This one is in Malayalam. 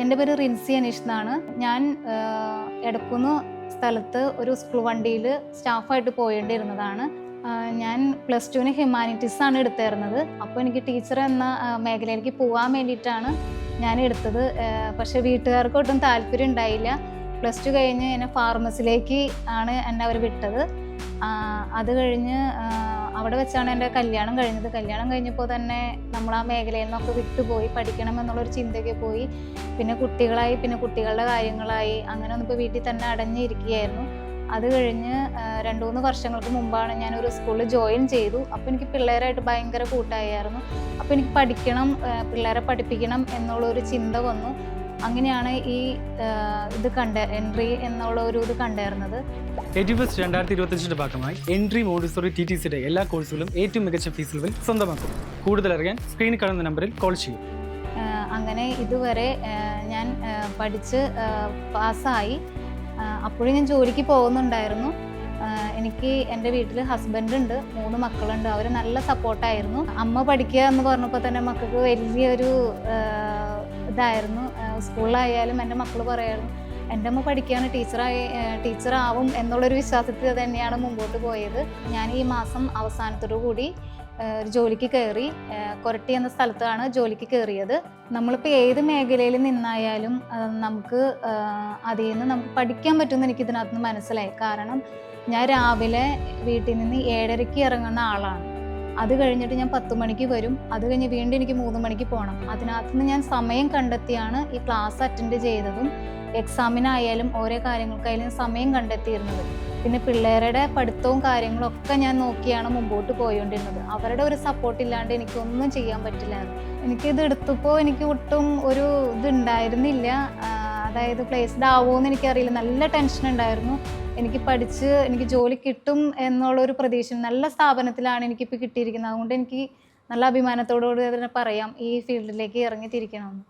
എൻ്റെ പേര് റിൻസി അനീഷ് എന്നാണ്. ഞാൻ എടക്കുന്ന് സ്ഥലത്ത് ഒരു സ്കൂൾ വണ്ടിയിൽ സ്റ്റാഫായിട്ട് പോയേണ്ടിയിരുന്നതാണ്. ഞാൻ +2 ഹ്യൂമാനിറ്റീസ് ആണ് എടുത്തിരുന്നത്. അപ്പോൾ എനിക്ക് ടീച്ചർ എന്ന മേഖലയിലേക്ക് പോകാൻ വേണ്ടിയിട്ടാണ് ഞാൻ എടുത്തത്. പക്ഷേ വീട്ടുകാർക്ക് ഒട്ടും താല്പര്യം ഉണ്ടായില്ല. +2 കഴിഞ്ഞ് എന്നെ ഫാർമസിയിലേക്ക് ആണ് എന്നെ അവർ വിട്ടത്. അത് കഴിഞ്ഞ് അവിടെ വെച്ചാണ് എൻ്റെ കല്യാണം കഴിഞ്ഞത്. കല്യാണം കഴിഞ്ഞപ്പോൾ തന്നെ നമ്മൾ ആ മേഖലയിൽ നിന്നൊക്കെ വിട്ടുപോയി, പഠിക്കണം എന്നുള്ളൊരു ചിന്തയ്ക്ക് പോയി. പിന്നെ കുട്ടികളായി, പിന്നെ കുട്ടികളുടെ കാര്യങ്ങളായി, അങ്ങനെ ഒന്നിപ്പോൾ വീട്ടിൽ തന്നെ അടഞ്ഞിരിക്കുകയായിരുന്നു. അത് കഴിഞ്ഞ് 2-3 വർഷങ്ങൾക്ക് മുമ്പാണ് ഞാനൊരു സ്കൂളിൽ ജോയിൻ ചെയ്തു. അപ്പോൾ എനിക്ക് പിള്ളേരായിട്ട് ഭയങ്കര കൂട്ടായിരുന്നു. അപ്പോൾ എനിക്ക് പഠിക്കണം, പിള്ളേരെ പഠിപ്പിക്കണം എന്നുള്ളൊരു ചിന്ത വന്നു. അങ്ങനെയാണ് ഈ എൻട്രി എന്നുള്ള ഒരു ഇത് കണ്ടായിരുന്നത്. എഡ്യൂഫെസ്റ്റ് 2025 ഭാഗമായി എൻട്രി മോണ്ടിസോറി TTCയുടെ എല്ലാ കോഴ്സുകളും ഏറ്റവും മികച്ച ഫീസിൽ സ്വന്തമാക്കും. കൂടുതൽ അറിയാൻ സ്ക്രീനിൽ കാണുന്ന നമ്പറിൽ കോൾ ചെയ്യും. അങ്ങനെ ഇതുവരെ ഞാൻ പഠിച്ച് പാസ്സായി. അപ്പോഴും ഞാൻ ജോലിക്ക് പോകുന്നുണ്ടായിരുന്നു. എനിക്ക് എൻ്റെ വീട്ടിൽ ഹസ്ബൻഡ് ഉണ്ട്, 3 മക്കളുണ്ട്. അവർ നല്ല സപ്പോർട്ടായിരുന്നു. അമ്മ പഠിക്കുക എന്ന് പറഞ്ഞപ്പോൾ തന്നെ മക്കൾക്ക് വലിയൊരു ഇതായിരുന്നു. സ്കൂളിലായാലും എൻ്റെ മക്കൾ പറയായിരുന്നു, എൻ്റെ അമ്മ പഠിക്കുകയാണ്, ടീച്ചറാവും എന്നുള്ളൊരു വിശ്വാസത്തിൽ തന്നെയാണ് മുമ്പോട്ട് പോയത്. ഞാൻ ഈ മാസം അവസാനത്തോടു കൂടി ജോലിക്ക് കയറി. കൊരട്ടി എന്ന സ്ഥലത്താണ് ജോലിക്ക് കയറിയത്. നമ്മളിപ്പോൾ ഏത് മേഖലയിൽ നിന്നായാലും നമുക്ക് അതിൽ നിന്ന് നമുക്ക് പഠിക്കാൻ പറ്റുമെന്ന് എനിക്ക് ഇതിനകത്ത് നിന്ന് മനസ്സിലായി. കാരണം ഞാൻ രാവിലെ വീട്ടിൽ നിന്ന് 7:30 ഇറങ്ങുന്ന ആളാണ്. അത് കഴിഞ്ഞിട്ട് ഞാൻ 10 മണിക്ക് വരും. അത് കഴിഞ്ഞ് വീണ്ടും എനിക്ക് 3 മണിക്ക് പോകണം. അതിനകത്തുനിന്ന് ഞാൻ സമയം കണ്ടെത്തിയാണ് ഈ ക്ലാസ് അറ്റൻഡ് ചെയ്തതും എക്സാമിനായാലും ഓരോ കാര്യങ്ങൾക്കായാലും സമയം കണ്ടെത്തിയിരുന്നത്. പിന്നെ പിള്ളേരുടെ പഠിത്തവും കാര്യങ്ങളും ഒക്കെ ഞാൻ നോക്കിയാണ് മുമ്പോട്ട് പോയിക്കൊണ്ടിരുന്നത്. അവരുടെ ഒരു സപ്പോർട്ട് ഇല്ലാണ്ട് എനിക്കൊന്നും ചെയ്യാൻ പറ്റില്ലായിരുന്നു. എനിക്കിത് എടുത്തപ്പോൾ എനിക്ക് ഒട്ടും ഒരു ഇതുണ്ടായിരുന്നില്ല. അതായത് പ്ലേസ്ഡ് ആവുമോയെന്ന് എനിക്കറിയില്ല. നല്ല ടെൻഷൻ ഉണ്ടായിരുന്നു. എനിക്ക് ജോലി കിട്ടും എന്നുള്ളൊരു പ്രതീക്ഷ. നല്ല സ്ഥാപനത്തിലാണ് എനിക്കിപ്പോൾ കിട്ടിയിരിക്കുന്നത്. അതുകൊണ്ട് എനിക്ക് നല്ല അഭിമാനത്തോടുകൂടി തന്നെ പറയാം, ഈ ഫീൽഡിലേക്ക് ഇറങ്ങിത്തിരിക്കണമെന്ന്.